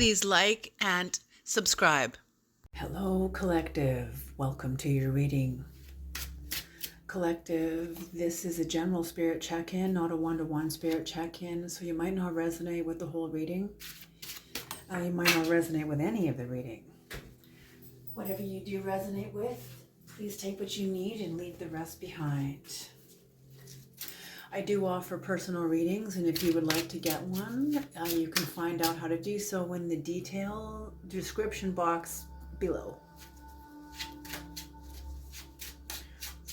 Please like and subscribe. Hello, Collective. Welcome to your reading. Collective, this is a general spirit check-in, not a one-to-one spirit check-in, so you might not resonate with the whole reading. You might not resonate with any of the reading. Whatever you do resonate with, please take what you need and leave the rest behind. I do offer personal readings, and if you would like to get one, you can find out how to do so in the detail description box below.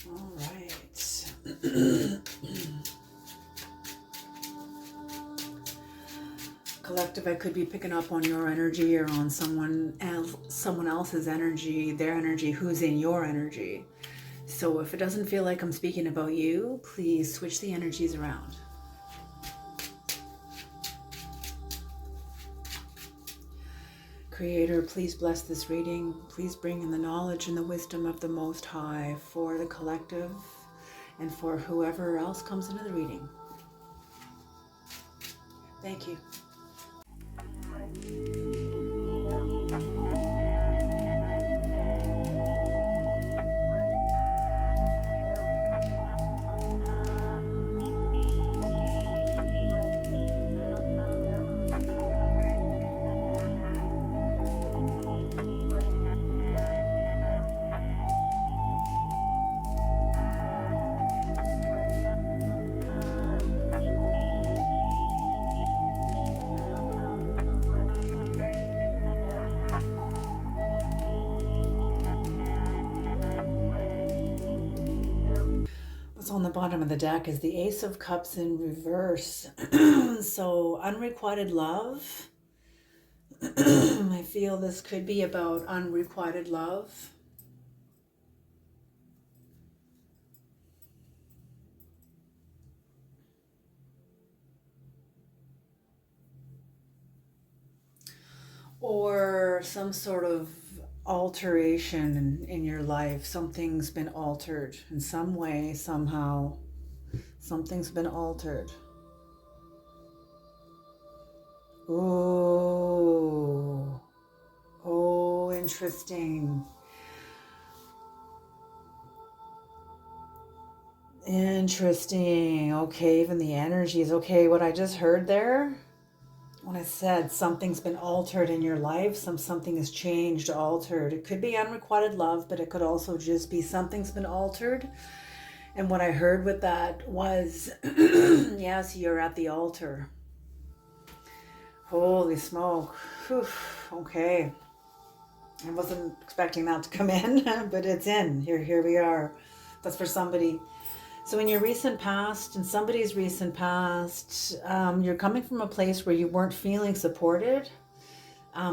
All right. Collective, I could be picking up on your energy or on someone else's energy, their energy, who's in your energy. So if it doesn't feel like I'm speaking about you, please switch the energies around. Creator, please bless this reading. Please bring in the knowledge and the wisdom of the Most High for the collective and for whoever else comes into the reading. Thank you. On the bottom of the deck is the Ace of Cups in reverse. So unrequited love. I feel this could be about unrequited love. Or some sort of alteration in your life. Something's been altered in some way, somehow. Something's been altered. Oh, interesting. Interesting. Okay, even the energies. Okay, what I just heard there, when I said something's been altered in your life, something has changed, altered. It could be unrequited love, but it could also just be something's been altered. And what I heard with that was, yes, you're at the altar. Holy smoke. Whew. Okay. I wasn't expecting that to come in, but it's in. Here we are. That's for somebody. So in your recent past, in somebody's recent past, you're coming from a place where you weren't feeling supported.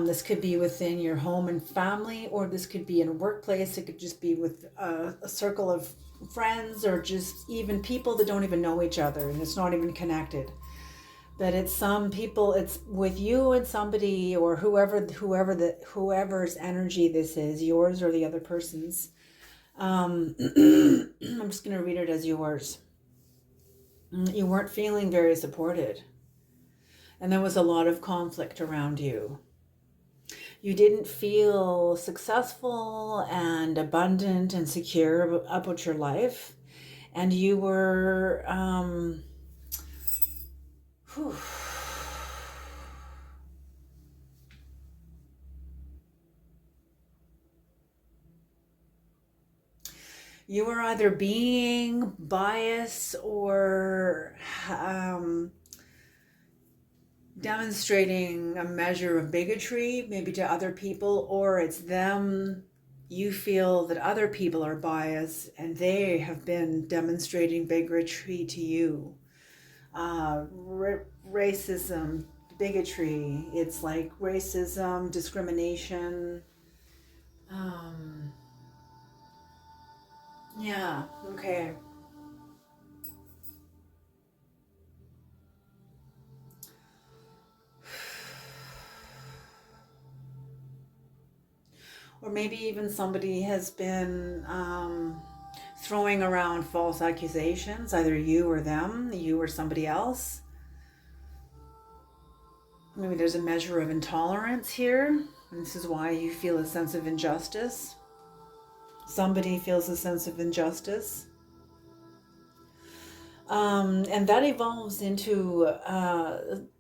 This could be within your home and family, or this could be in a workplace. It could just be with a circle of friends, or just even people that don't even know each other, and it's not even connected. But it's some people, it's with you and somebody, or whoever's energy this is, yours or the other person's. I'm just going to read it as yours. You weren't feeling very supported, and there was a lot of conflict around you. You didn't feel successful and abundant and secure about your life, and you were you were either being biased or demonstrating a measure of bigotry, maybe to other people, or it's them. You feel that other people are biased and they have been demonstrating bigotry to you. Racism, bigotry, it's like racism, discrimination. Yeah, okay. Or maybe even somebody has been throwing around false accusations, either you or them, you or somebody else. Maybe there's a measure of intolerance here. And this is why you feel a sense of injustice. Somebody feels a sense of injustice. And that evolves into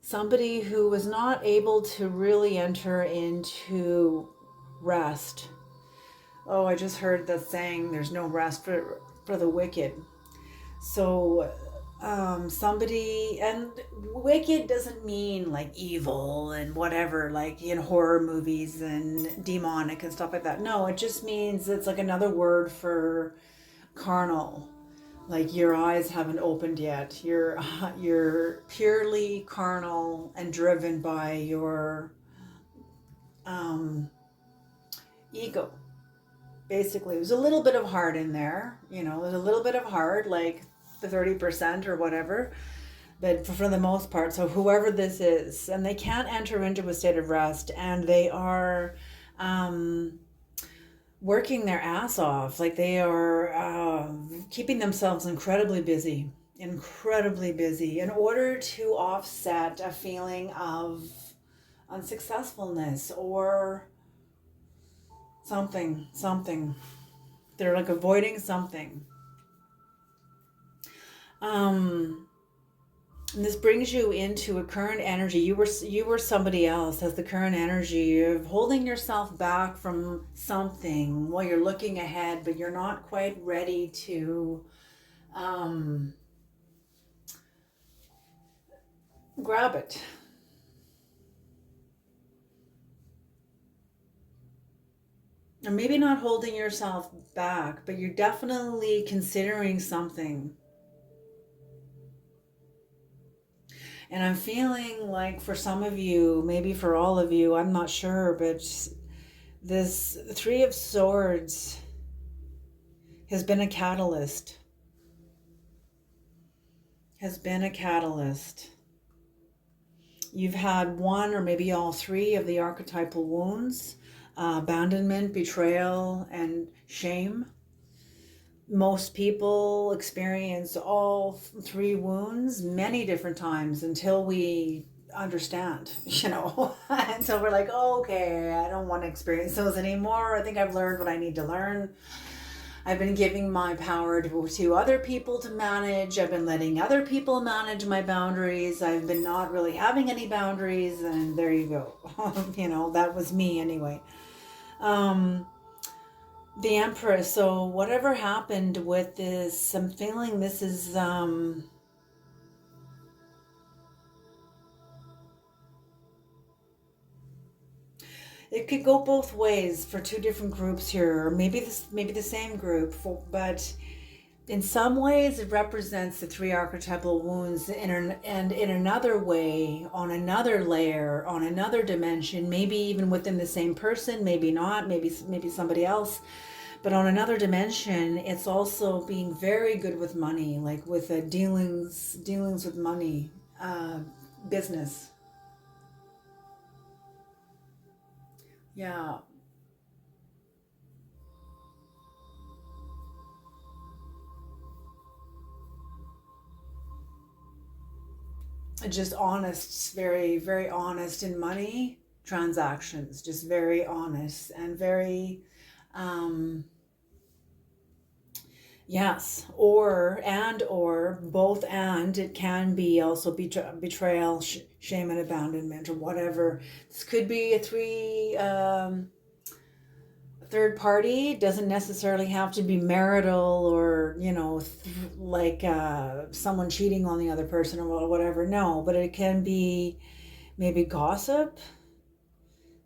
somebody who was not able to really enter into rest. Oh, I just heard that saying, there's no rest for the wicked. So somebody, and wicked doesn't mean like evil and whatever, like in horror movies and demonic and stuff like that. No, it just means it's like another word for carnal. Like your eyes haven't opened yet. You're purely carnal and driven by your ego. Basically, there's a little bit of heart in there. There's a little bit of heart, like the 30% or whatever. But for the most part, so whoever this is, and they can't enter into a state of rest, and they are working their ass off. Like they are keeping themselves incredibly busy in order to offset a feeling of unsuccessfulness or something. They're like avoiding something. And this brings you into a current energy. You were somebody else, has the current energy of holding yourself back from something while you're looking ahead, but you're not quite ready to grab it. Or maybe not holding yourself back, but you're definitely considering something. And I'm feeling like for some of you, maybe for all of you, I'm not sure, but this Three of Swords has been a catalyst. You've had one or maybe all three of the archetypal wounds, abandonment, betrayal, and shame. Most people experience all three wounds many different times until we understand, until we're like, oh, okay, I don't want to experience those anymore. I think I've learned what I need to learn. I've been giving my power to other people to manage. I've been letting other people manage my boundaries. I've been not really having any boundaries, and there you go. That was me anyway. The Empress. So whatever happened with this, I'm feeling this is it could go both ways for two different groups here, or maybe the same group, but in some ways it represents the three archetypal wounds, and in another way, on another layer, on another dimension, maybe even within the same person, maybe not, maybe somebody else. But on another dimension, it's also being very good with money, like with dealings with money, business. Yeah. Just honest, very, very honest in money transactions, just very honest and very, um, yes, or both, and it can be also betrayal, shame, and abandonment, or whatever. This could be a third party. Doesn't necessarily have to be marital or like someone cheating on the other person or whatever. No, but it can be maybe gossip.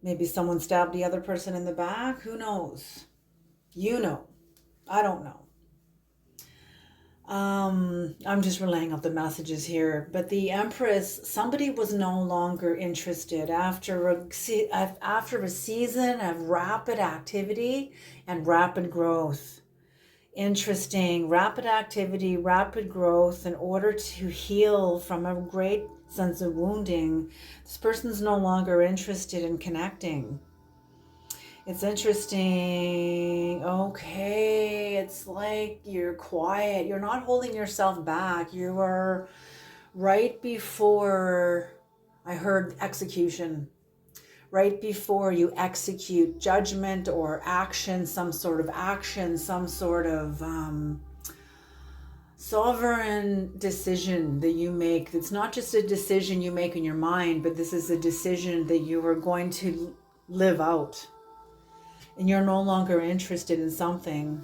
Maybe someone stabbed the other person in the back. Who knows? I don't know. I'm just relaying out the messages here. But the Empress, somebody was no longer interested after a season of rapid activity and rapid growth. Interesting, rapid activity, rapid growth in order to heal from a great sense of wounding. This person's no longer interested in connecting. It's interesting. Okay, it's like you're quiet. You're not holding yourself back. You are right before, I heard execution. Right before you execute judgment or action, some sort of sovereign decision that you make. It's not just a decision you make in your mind, but this is a decision that you are going to live out. And you're no longer interested in something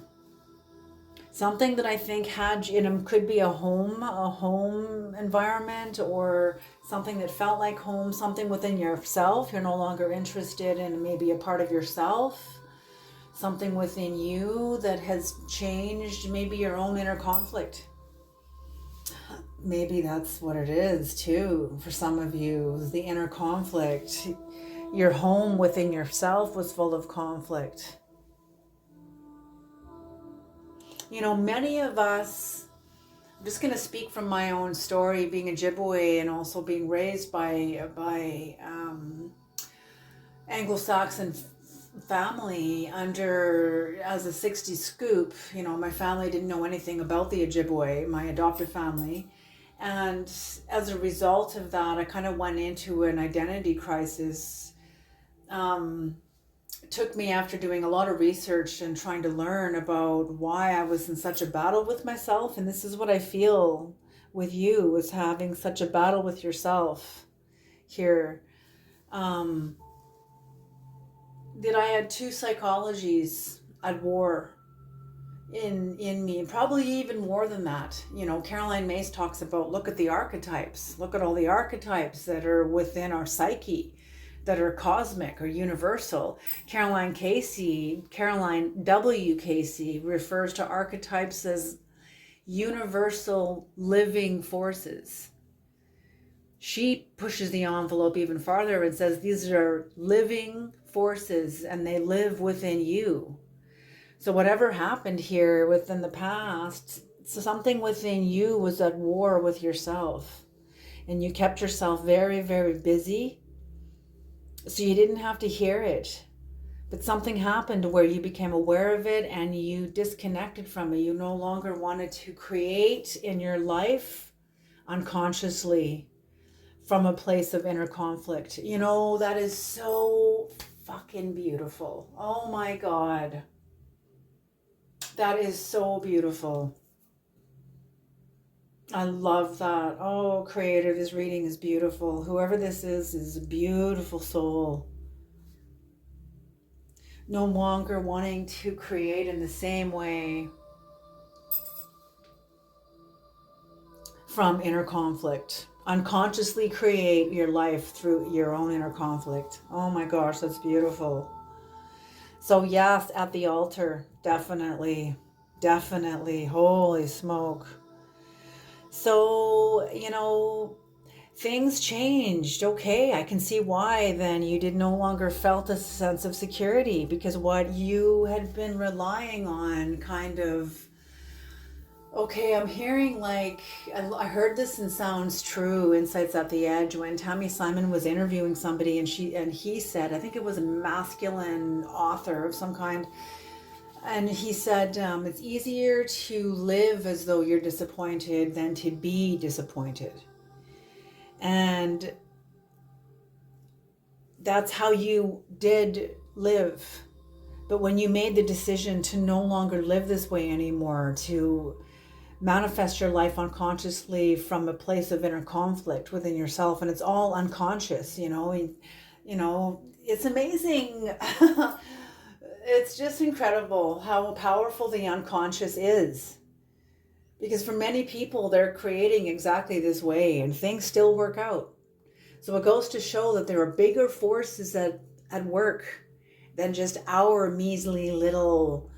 that I think had, could be a home environment, or something that felt like home, something within yourself. You're no longer interested in maybe a part of yourself, something within you that has changed, maybe your own inner conflict. Maybe that's what it is too for some of you, the inner conflict. Your home within yourself was full of conflict. Many of us, I'm just going to speak from my own story, being a Ojibwe and also being raised by Anglo-Saxon family as a 60s scoop. My family didn't know anything about the Ojibwe, my adopted family. And as a result of that, I kind of went into an identity crisis. It took me, after doing a lot of research and trying to learn about why I was in such a battle with myself. And this is what I feel with you, is having such a battle with yourself here. That I had two psychologies at war in me, and probably even more than that. Caroline Myss talks about, look at the archetypes, look at all the archetypes that are within our psyche, that are cosmic or universal. Caroline W. Casey refers to archetypes as universal living forces. She pushes the envelope even farther and says these are living forces and they live within you. So whatever happened here within the past, something within you was at war with yourself. And you kept yourself very, very busy, so you didn't have to hear it. But something happened where you became aware of it and you disconnected from it. You no longer wanted to create in your life unconsciously from a place of inner conflict. That is so fucking beautiful. Oh my God. That is so beautiful. I love that. Oh, creator, this reading is beautiful. Whoever this is a beautiful soul. No longer wanting to create in the same way from inner conflict. Unconsciously create your life through your own inner conflict. Oh my gosh, that's beautiful. So yes, at the altar, definitely. Holy smoke. So, things changed. Okay, I can see why then you no longer felt a sense of security, because what you had been relying on kind of, okay, I'm hearing I heard this and sounds true, Insights at the Edge, when Tammy Simon was interviewing somebody and he said, I think it was a masculine author of some kind, and he said, it's easier to live as though you're disappointed than to be disappointed. And that's how you did live. But when you made the decision to no longer live this way anymore, to manifest your life unconsciously from a place of inner conflict within yourself, and it's all unconscious, it's amazing. It's just incredible how powerful the unconscious is. Because for many people, they're creating exactly this way and things still work out. So it goes to show that there are bigger forces at work than just our measly little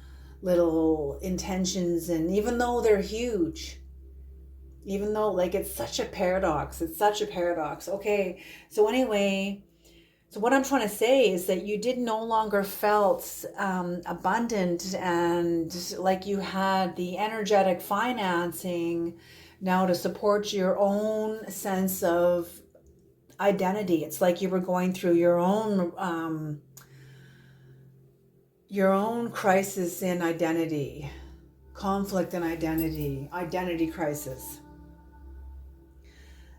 intentions. And even though they're huge, even though it's such a paradox, Okay, so anyway, so what I'm trying to say is that you did no longer felt abundant and like you had the energetic financing now to support your own sense of identity. It's like you were going through your own crisis in identity, conflict in identity crisis.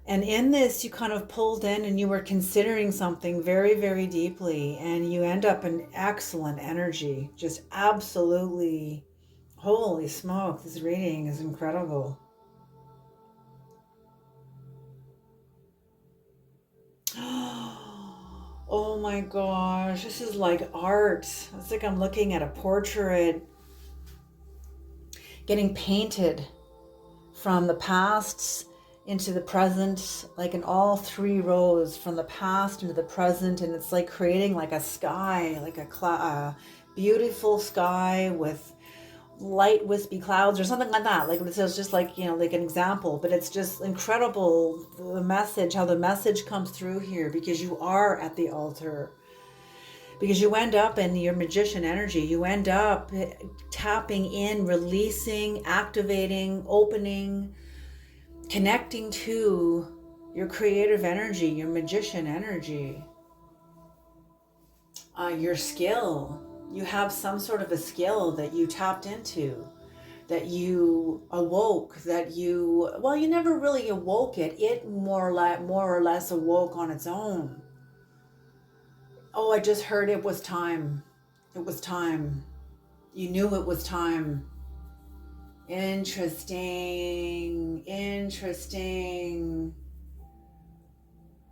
And in this, you kind of pulled in and you were considering something very, very deeply, and you end up in excellent energy. Just absolutely, holy smoke, this reading is incredible. Oh my gosh, this is like art. It's like I'm looking at a portrait getting painted from the past into the present, like in all three rows, from the past into the present. And it's like creating like a sky, like a beautiful sky with light wispy clouds or something like that. Like, this is just like, like an example, but it's just incredible, the message, how the message comes through here, because you are at the altar. Because you end up in your magician energy. You end up tapping in, releasing, activating, opening, connecting to your creative energy, your magician energy, your skill. You have some sort of a skill that you tapped into, that you awoke, you never really awoke it. It more or less awoke on its own. Oh, I just heard it was time. It was time. You knew it was time. Interesting.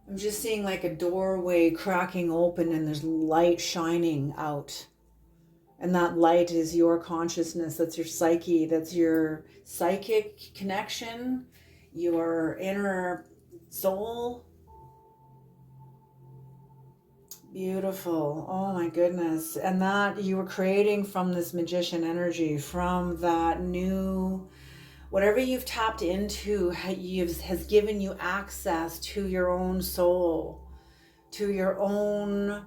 I'm just seeing like a doorway cracking open and there's light shining out. And that light is your consciousness. That's your psyche. That's your psychic connection, your inner soul. Beautiful. Oh my goodness. And that you were creating from this magician energy, from that new, whatever you've tapped into has given you access to your own soul, to your own.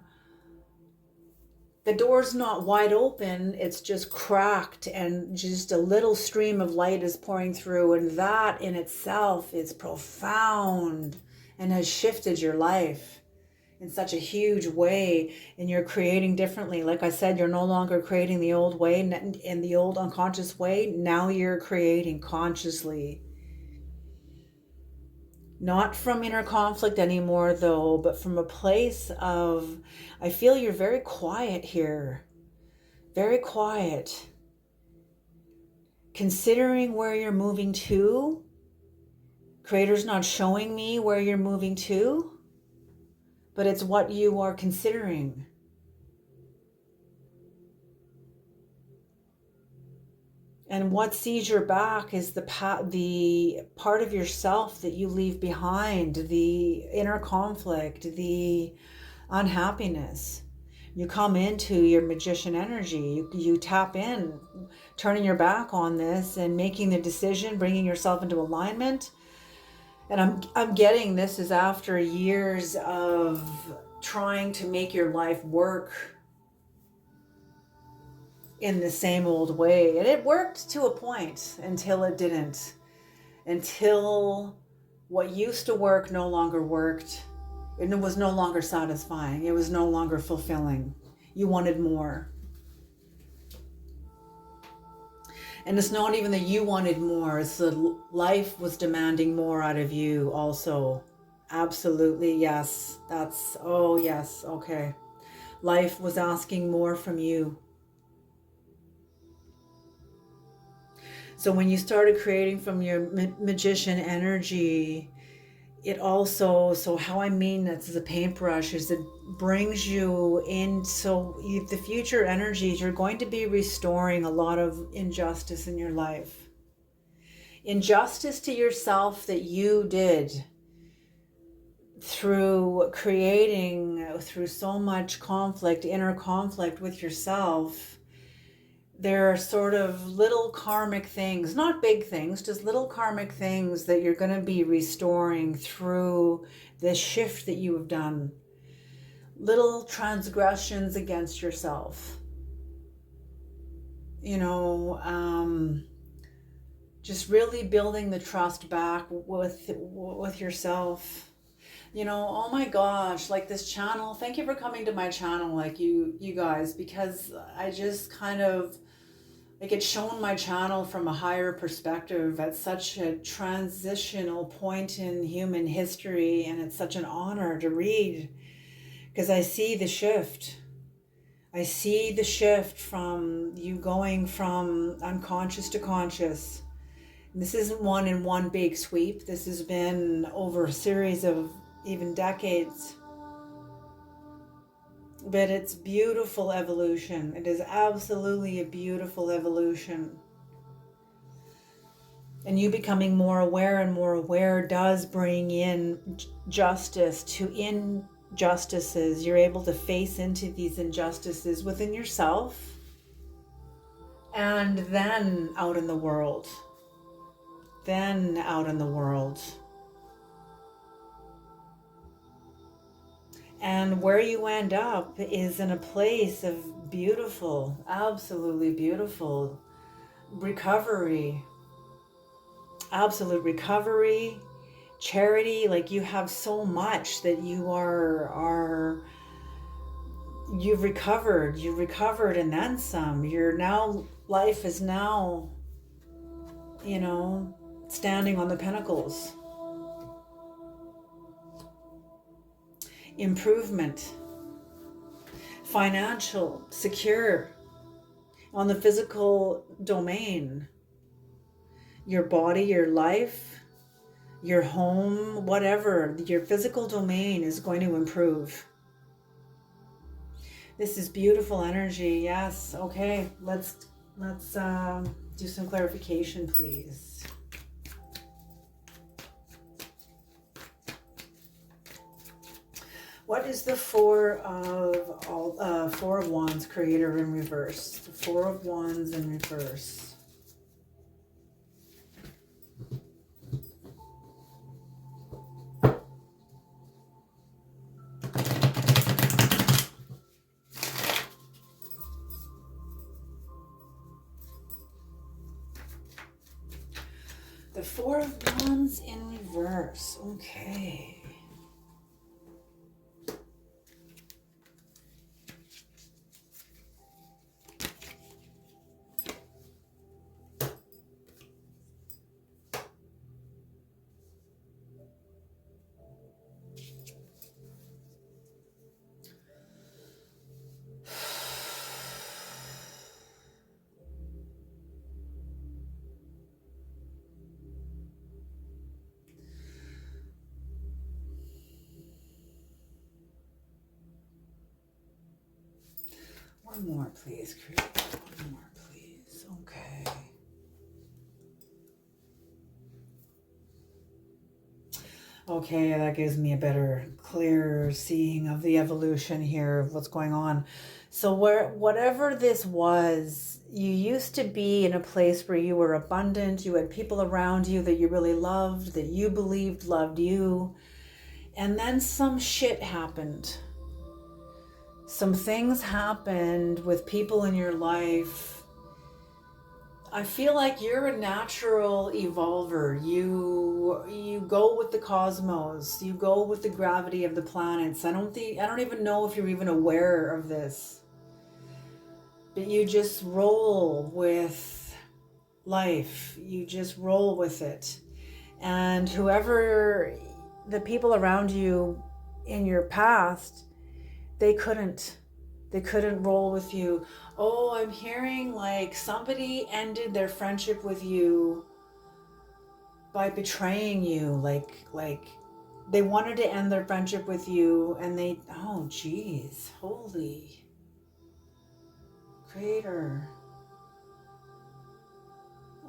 The door's not wide open, it's just cracked, and just a little stream of light is pouring through, and that in itself is profound and has shifted your life in such a huge way, and you're creating differently. Like I said, you're no longer creating the old way, in the old unconscious way. Now you're creating consciously. Not from inner conflict anymore, though, but from a place of, I feel you're very quiet here. Very quiet. Considering where you're moving to. Creator's not showing me where you're moving to, but it's what you are considering. And what sees your back is the part of yourself that you leave behind, the inner conflict, the unhappiness. You come into your magician energy. You tap in, turning your back on this and making the decision, bringing yourself into alignment. And I'm getting this is after years of trying to make your life work in the same old way. And it worked to a point until it didn't. Until what used to work no longer worked. And it was no longer satisfying. It was no longer fulfilling. You wanted more. And it's not even that you wanted more. It's that life was demanding more out of you also. Absolutely, yes. Oh yes, okay. Life was asking more from you. So when you started creating from your magician energy, it also, so how I mean this as a paintbrush is it brings you in, so the future energies, you're going to be restoring a lot of injustice in your life. Injustice to yourself that you did through creating, through so much conflict, inner conflict with yourself. There are sort of little karmic things, not big things, just little karmic things that you're going to be restoring through this shift that you have done. Little transgressions against yourself. Just really building the trust back with yourself. Oh my gosh, like this channel, thank you for coming to my channel, like you guys, because I just kind of like it's shown my channel from a higher perspective at such a transitional point in human history, and it's such an honor to read because I see the shift. I see the shift from you going from unconscious to conscious. And this isn't one in one big sweep. This has been over a series of even decades. But it's beautiful evolution. It is absolutely a beautiful evolution. And you becoming more aware and more aware does bring in justice to injustices. You're able to face into these injustices within yourself and then out in the world. Then out in the world. And where you end up is in a place of beautiful, absolutely beautiful recovery. Absolute recovery, charity. Like you have so much that you've recovered and then some. Life is now, standing on the pinnacles. Improvement, financial, secure, on the physical domain, your body, your life, your home, whatever, your physical domain is going to improve. This is beautiful energy. Yes. Okay. Let's do some clarification, please. What is the Four of Wands, Creator in reverse? The Four of Wands in reverse. The Four of Wands in reverse. Okay. One more, please, Creator. One more, please. Okay. Okay, that gives me a better, clearer seeing of the evolution here of what's going on. So whatever this was, you used to be in a place where you were abundant, you had people around you that you really loved, that you believed loved you, and then some shit happened. Some things happened with people in your life. I feel like you're a natural evolver. You go with the cosmos. You go with the gravity of the planets. I don't even know if you're even aware of this. But you just roll with life. You just roll with it. And whoever the people around you in your past, they couldn't roll with you. Oh, I'm hearing like somebody ended their friendship with you by betraying you. Like they wanted to end their friendship with you and oh geez, holy Creator.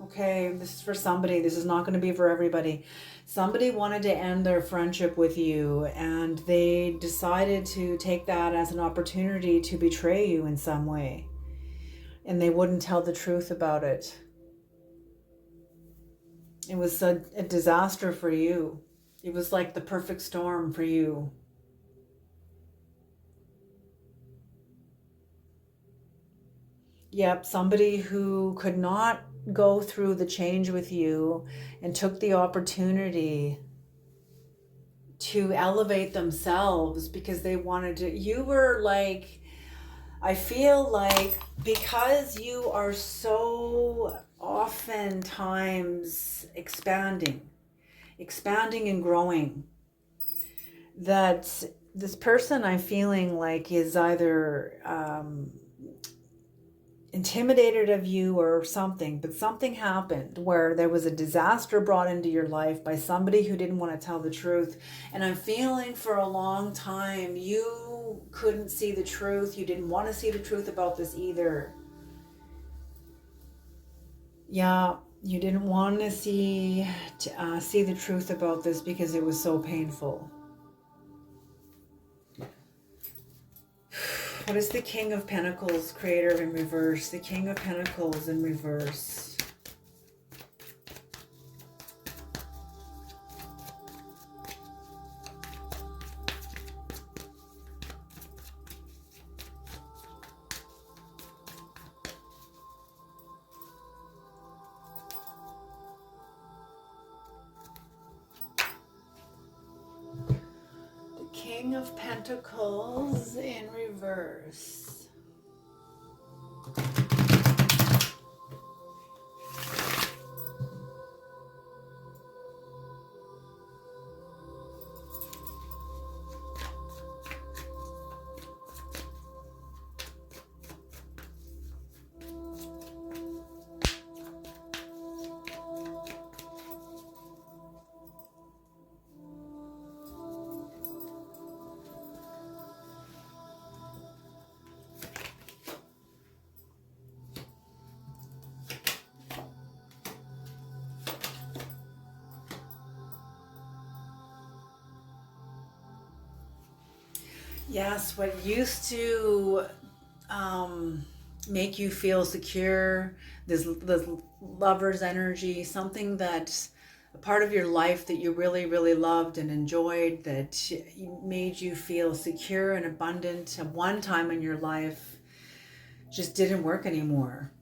Okay, this is for somebody. This is not going to be for everybody. Somebody wanted to end their friendship with you and they decided to take that as an opportunity to betray you in some way. And they wouldn't tell the truth about it. It was a disaster for you. It was like the perfect storm for you. Yep, somebody who could not go through the change with you and took the opportunity to elevate themselves because they wanted to. You were like I feel like because you are so oftentimes expanding and growing, that this person I'm feeling like is either intimidated of you or something, but something happened where there was a disaster brought into your life by somebody who didn't want to tell the truth. And I'm feeling for a long time you couldn't see the truth. You didn't want to see the truth about this either. Yeah, you didn't want to see the truth about this because it was so painful. What is the King of Pentacles, Creator, in reverse? The King of Pentacles in reverse. The King of Pentacles in reverse. Yes, what used to make you feel secure, this lover's energy, something that a part of your life that you really, really loved and enjoyed, that made you feel secure and abundant at one time in your life, just didn't work anymore.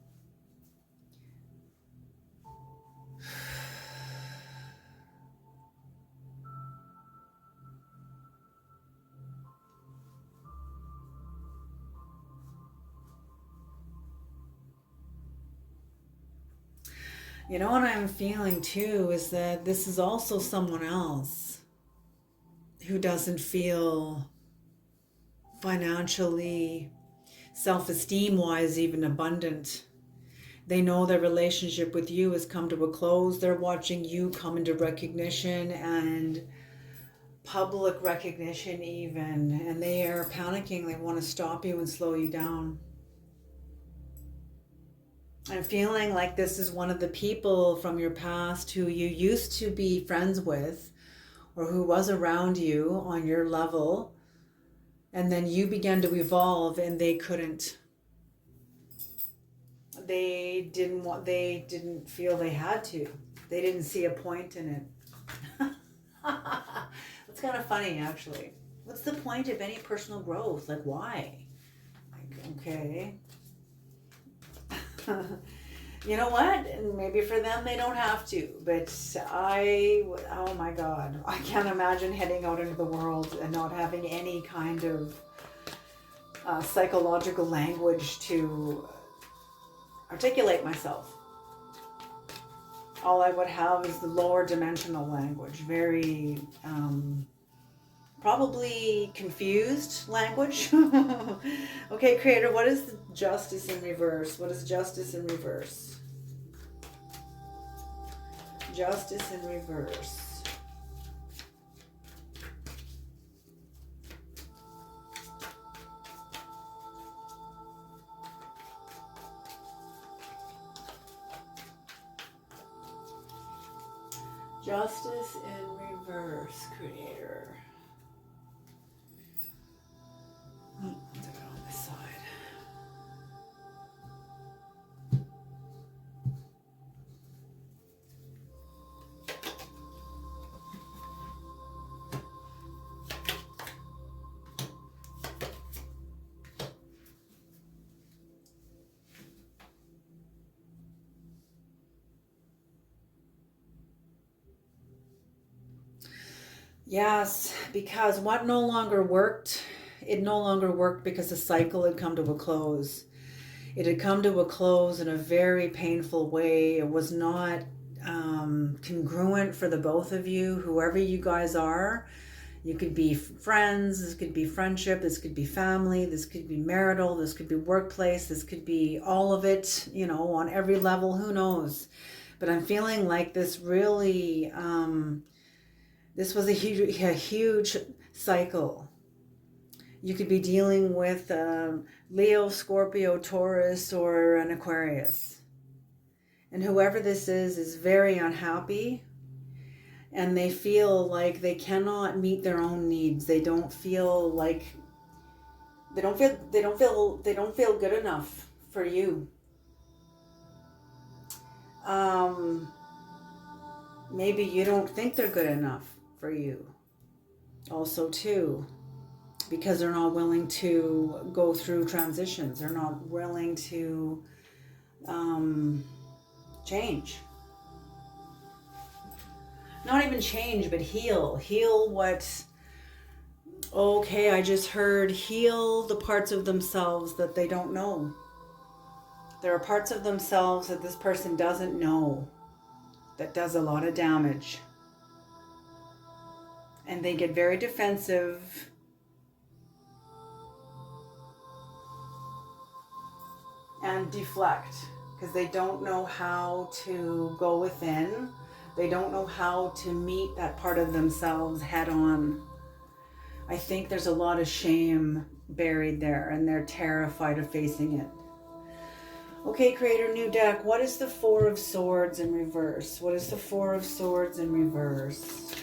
You know what I'm feeling too is that this is also someone else who doesn't feel financially, self-esteem wise, even abundant. They know their relationship with you has come to a close. They're watching you come into recognition and public recognition even, and they are panicking. They want to stop you and slow you down. I'm feeling like this is one of the people from your past who you used to be friends with, or who was around you on your level, and then you began to evolve and they couldn't. They didn't feel they had to. They didn't see a point in it. That's kind of funny, actually. What's the point of any personal growth? Like, why? Like, okay. You know what? Maybe for them they don't have to, but oh my God, I can't imagine heading out into the world and not having any kind of psychological language to articulate myself. All I would have is the lower dimensional language, very probably confused language. Okay, Creator, what is the Justice in reverse? What is Justice in reverse? Justice in reverse. Justice in reverse, Creator. Let's put it on this side. Yes, because what no longer worked it no longer worked because the cycle had come to a close. It had come to a close in a very painful way. It was not congruent for the both of you, whoever you guys are. You could be friends, this could be friendship, this could be family, this could be marital, this could be workplace, this could be all of it, you know, on every level, who knows. But I'm feeling like this really, this was a huge cycle. You could be dealing with Leo, Scorpio, Taurus, or an Aquarius. And whoever this is very unhappy. And they feel like they cannot meet their own needs. They don't feel like they don't feel good enough for you. Maybe you don't think they're good enough for you. Also too, because they're not willing to go through transitions. They're not willing to change. Not even change, but heal. Heal what, okay, I just heard, heal the parts of themselves that they don't know. There are parts of themselves that this person doesn't know that does a lot of damage. And they get very defensive. And deflect because they don't know how to go within. They don't know how to meet that part of themselves head on. I think there's a lot of shame buried there and they're terrified of facing it. Okay, Creator, new deck. What is the Four of Swords in reverse? What is the Four of Swords in reverse?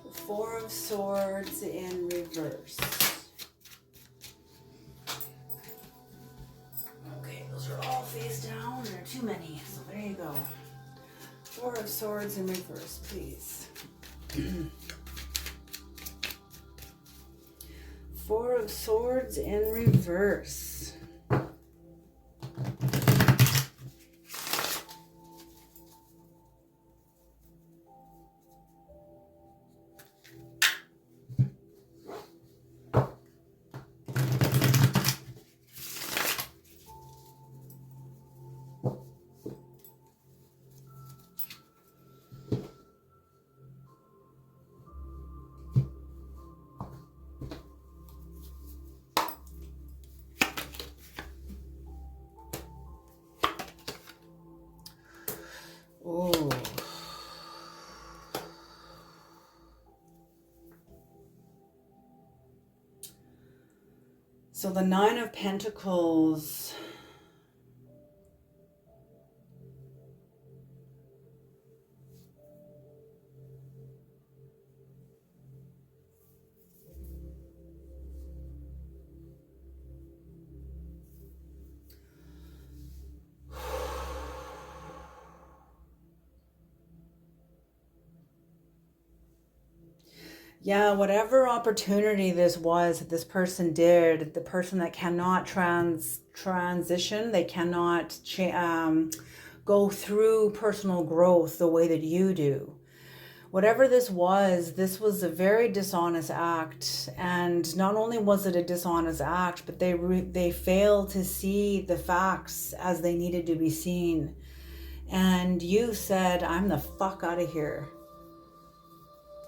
The Four of Swords in reverse. Okay, those are all face down. There are too many, so there you go. Four of Swords in reverse, please. Four of Swords in reverse. Oh. So the Nine of Pentacles. Yeah, whatever opportunity this was that this person did, the person that cannot transition, they cannot go through personal growth the way that you do. Whatever this was a very dishonest act. And not only was it a dishonest act, but they failed to see the facts as they needed to be seen. And you said, I'm the fuck out of here.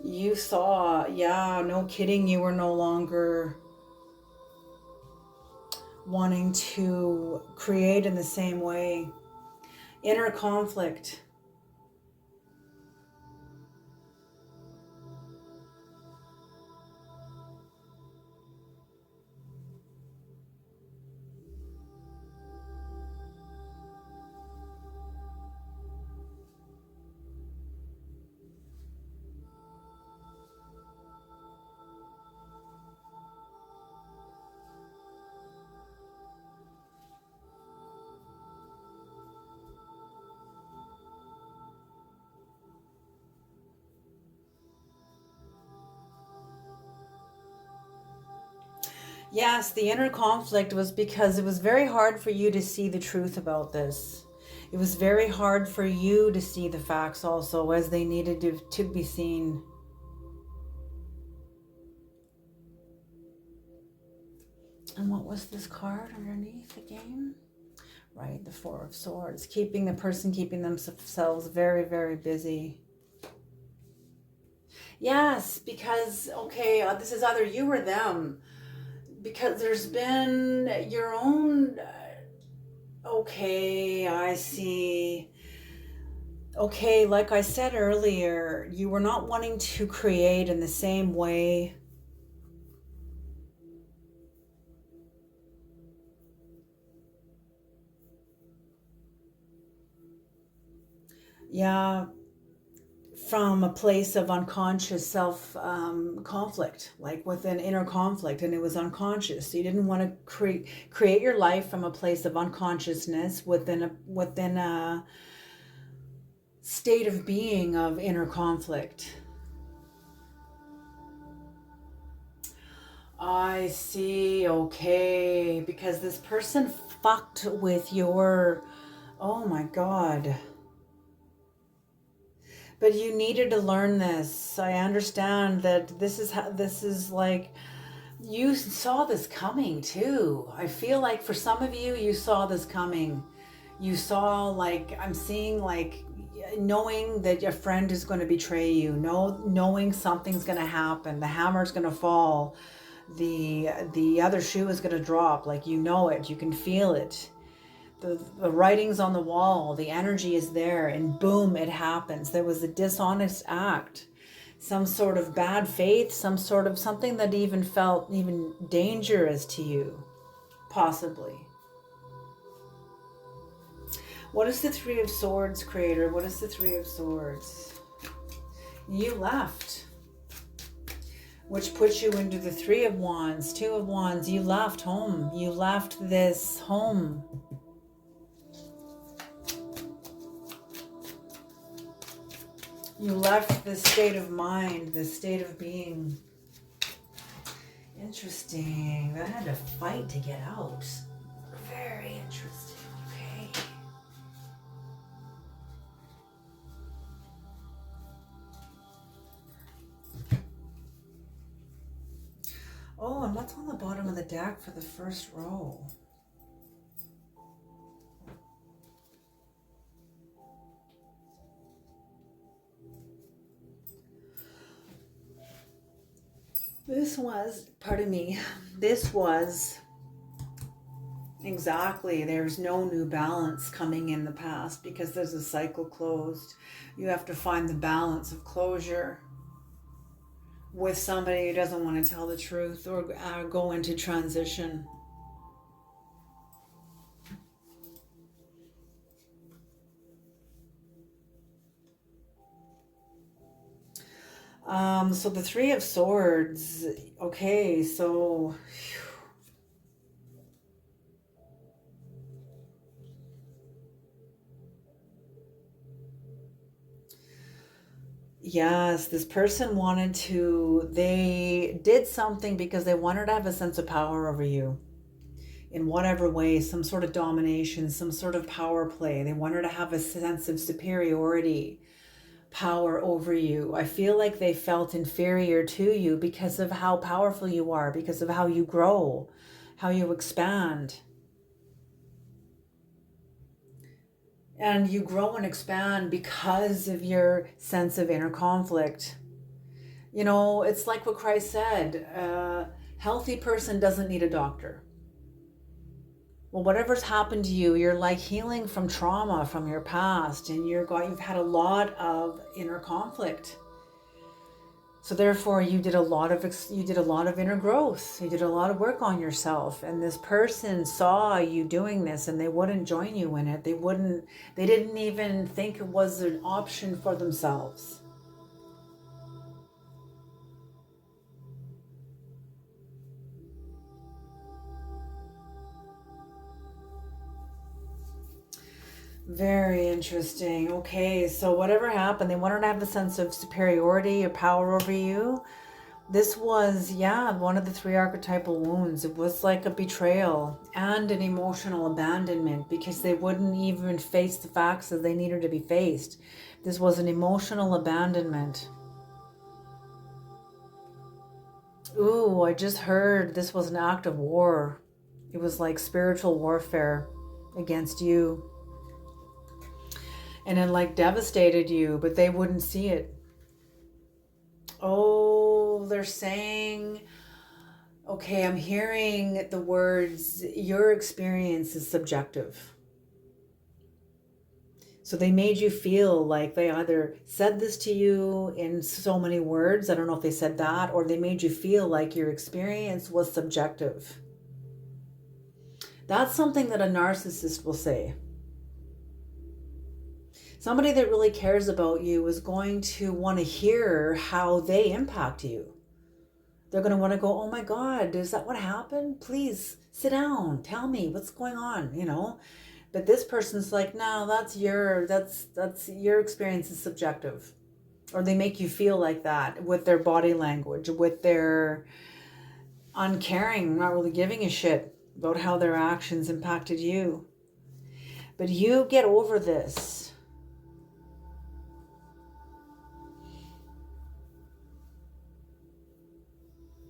You saw, yeah, no kidding, you were no longer wanting to create in the same way. Inner conflict. Yes, the inner conflict was because it was very hard for you to see the truth about this. It was very hard for you to see the facts also as they needed to be seen. And what was this card underneath again? Right, the Four of Swords. Keeping themselves very, very busy. Yes, because, okay, this is either you or them. Because there's been your own... okay, I see. Okay, like I said earlier, you were not wanting to create in the same way. Yeah, from a place of unconscious self conflict, like with an inner conflict, and it was unconscious. So you didn't want to create your life from a place of unconsciousness within a state of being of inner conflict. I see. Okay, because this person fucked with your... oh my God. But you needed to learn this. I understand that this is like, you saw this coming too. I feel like for some of you, you saw this coming. You saw, like, I'm seeing, like, knowing that your friend is going to betray you, knowing something's going to happen, the hammer's going to fall, the other shoe is going to drop, like, you know it, you can feel it. The writing's on the wall, the energy is there, and boom, it happens. There was a dishonest act, some sort of bad faith, some sort of something that even felt even dangerous to you, possibly. What is the Three of Swords, Creator? What is the Three of Swords? You left, which puts you into the Three of Wands, Two of Wands. You left home. You left this home. You left this state of mind, this state of being. Interesting. That had to fight to get out. Very interesting. Okay. Oh, and what's on the bottom of the deck for the first row? This was, pardon me, this was exactly, there's no new balance coming in the past because there's a cycle closed. You have to find the balance of closure with somebody who doesn't want to tell the truth or go into transition. So the Three of Swords, okay, so yes, this person they did something because they wanted to have a sense of power over you in whatever way, some sort of domination, some sort of power play. They wanted to have a sense of superiority, power over you. I feel like they felt inferior to you because of how powerful you are, because of how you grow, how you expand. And you grow and expand because of your sense of inner conflict. You know, it's like what Christ said, a healthy person doesn't need a doctor. Well, whatever's happened to you, you're like healing from trauma from your past, and you've had a lot of inner conflict. So therefore, you did a lot of inner growth. You did a lot of work on yourself, and this person saw you doing this, and they wouldn't join you in it. They didn't even think it was an option for themselves. Very interesting. Okay, so whatever happened, they wanted to have a sense of superiority or power over you. This was, one of the three archetypal wounds. It was like a betrayal and an emotional abandonment because they wouldn't even face the facts as they needed to be faced. This was an emotional abandonment. Ooh, I just heard this was an act of war. It was like spiritual warfare against you. And it like devastated you, but they wouldn't see it. Oh, they're saying, okay, I'm hearing the words, your experience is subjective. So they made you feel like they either said this to you in so many words, I don't know if they said that, or they made you feel like your experience was subjective. That's something that a narcissist will say. Somebody that really cares about you is going to want to hear how they impact you. They're going to want to go, oh my God, is that what happened? Please sit down. Tell me what's going on, you know? But this person's like, no, that's your experience is subjective. Or they make you feel like that with their body language, with their uncaring, not really giving a shit about how their actions impacted you. But you get over this.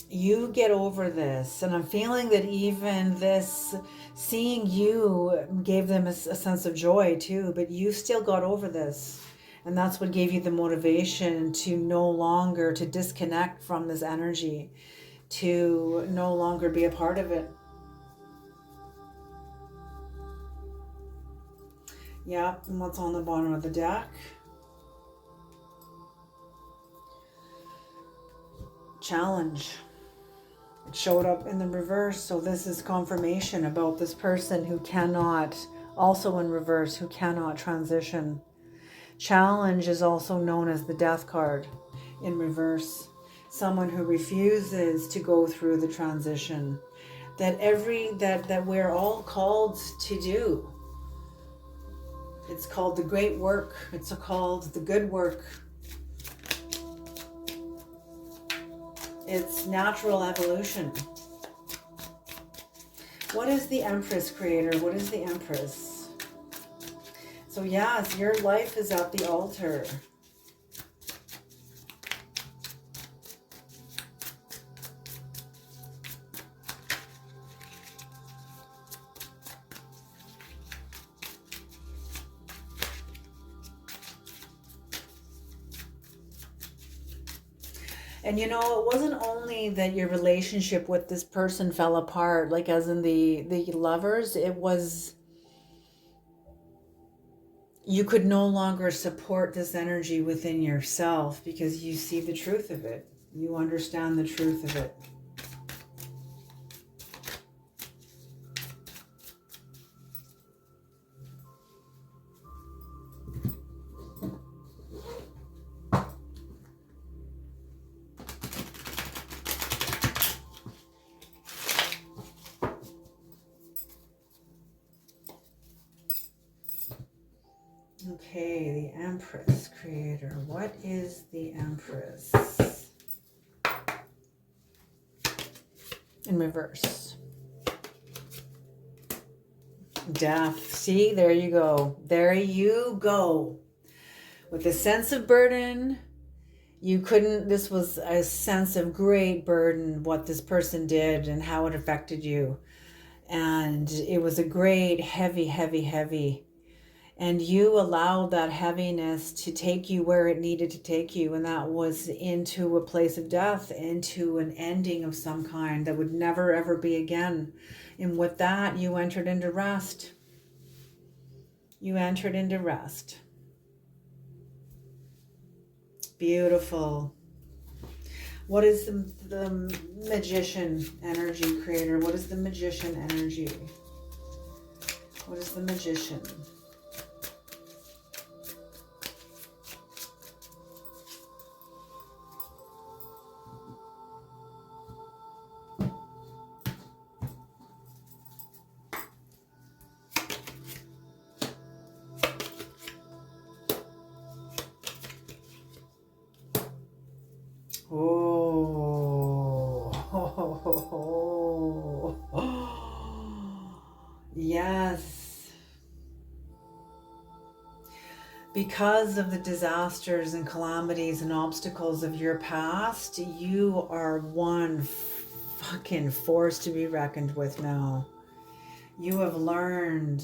You get over this. And I'm feeling that even this, seeing you gave them a sense of joy too, but you still got over this. And that's what gave you the motivation to no longer, to disconnect from this energy, to no longer be a part of it. Yeah, and what's on the bottom of the deck? Challenge. It showed up in the reverse, so this is confirmation about this person who cannot, also in reverse, who cannot transition. Challenge is also known as the death card in reverse. Someone who refuses to go through the transition that we're all called to do. It's called the great work. It's called the good work. It's natural evolution. What is the Empress, Creator? What is the Empress? So yes, your life is at the altar. And you know, it wasn't only that your relationship with this person fell apart, like as in the lovers, it was, you could no longer support this energy within yourself because you see the truth of it. You understand the truth of it. Okay, the Empress, Creator. What is the Empress? In reverse. Death. See, there you go. There you go. With a sense of burden, you couldn't, this was a sense of great burden, what this person did and how it affected you. And it was a great, heavy, heavy, heavy. And you allowed that heaviness to take you where it needed to take you. And that was into a place of death, into an ending of some kind that would never, ever be again. And with that, you entered into rest. You entered into rest. Beautiful. What is the Magician energy, Creator? What is the Magician energy? What is the Magician? Yes. Because of the disasters and calamities and obstacles of your past, you are one fucking force to be reckoned with now. You have learned.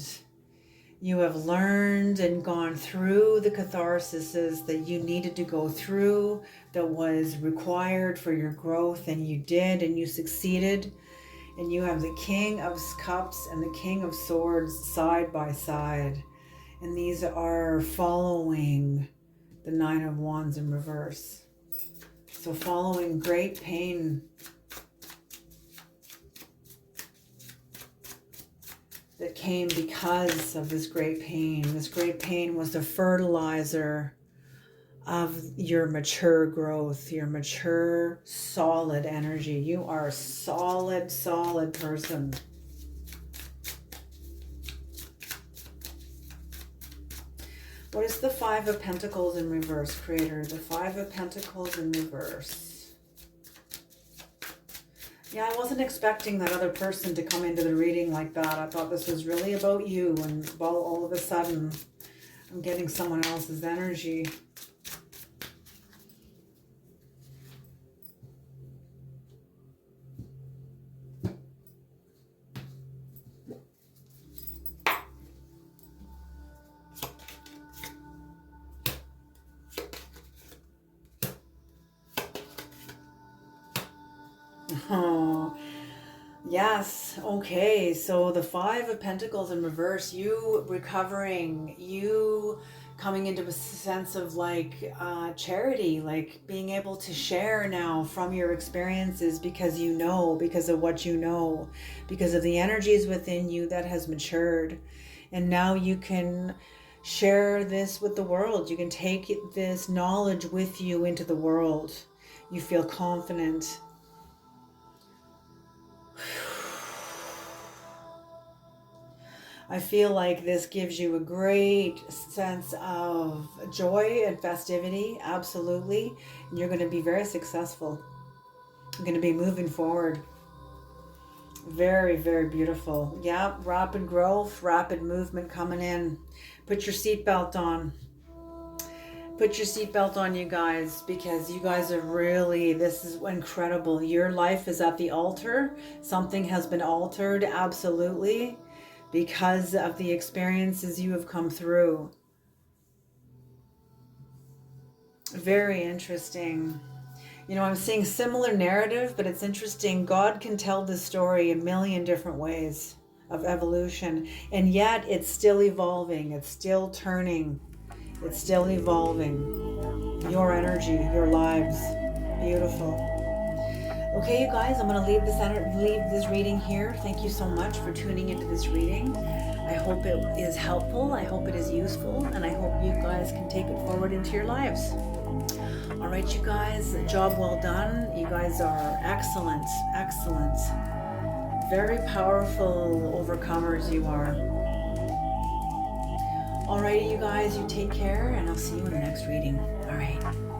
You have learned and gone through the catharsises that you needed to go through, that was required for your growth, and you did, and you succeeded. And you have the King of Cups and the King of Swords side by side. And these are following the Nine of Wands in reverse. So following great pain that came because of this great pain. This great pain was the fertilizer of your mature growth, your mature, solid energy. You are a solid, solid person. What is the Five of Pentacles in reverse, Creator? The Five of Pentacles in reverse. Yeah, I wasn't expecting that other person to come into the reading like that. I thought this was really about you, and well, all of a sudden, I'm getting someone else's energy. Oh, yes. Okay. So the Five of Pentacles in reverse, you recovering, you coming into a sense of like charity, like being able to share now from your experiences because you know, because of what you know, because of the energies within you that has matured. And now you can share this with the world. You can take this knowledge with you into the world. You feel confident. I feel like this gives you a great sense of joy and festivity, absolutely. And you're going to be very successful. You're going to be moving forward. Very, very beautiful. Yeah, rapid growth, rapid movement coming in. Put your seatbelt on. Put your seatbelt on, you guys, because you guys are really, this is incredible. Your life is at the altar. Something has been altered, absolutely, because of the experiences you have come through. Very interesting. You know, I'm seeing similar narrative, but it's interesting. God can tell this story a million different ways of evolution, and yet it's still evolving. It's still turning. It's still evolving. Your energy, your lives. Beautiful. Okay, you guys, I'm going to leave this reading here. Thank you so much for tuning into this reading. I hope it is helpful. I hope it is useful, and I hope you guys can take it forward into your lives. All right, you guys, job well done. You guys are excellent, excellent. Very powerful overcomers you are. All righty, you guys, you take care, and I'll see you in the next reading. All right.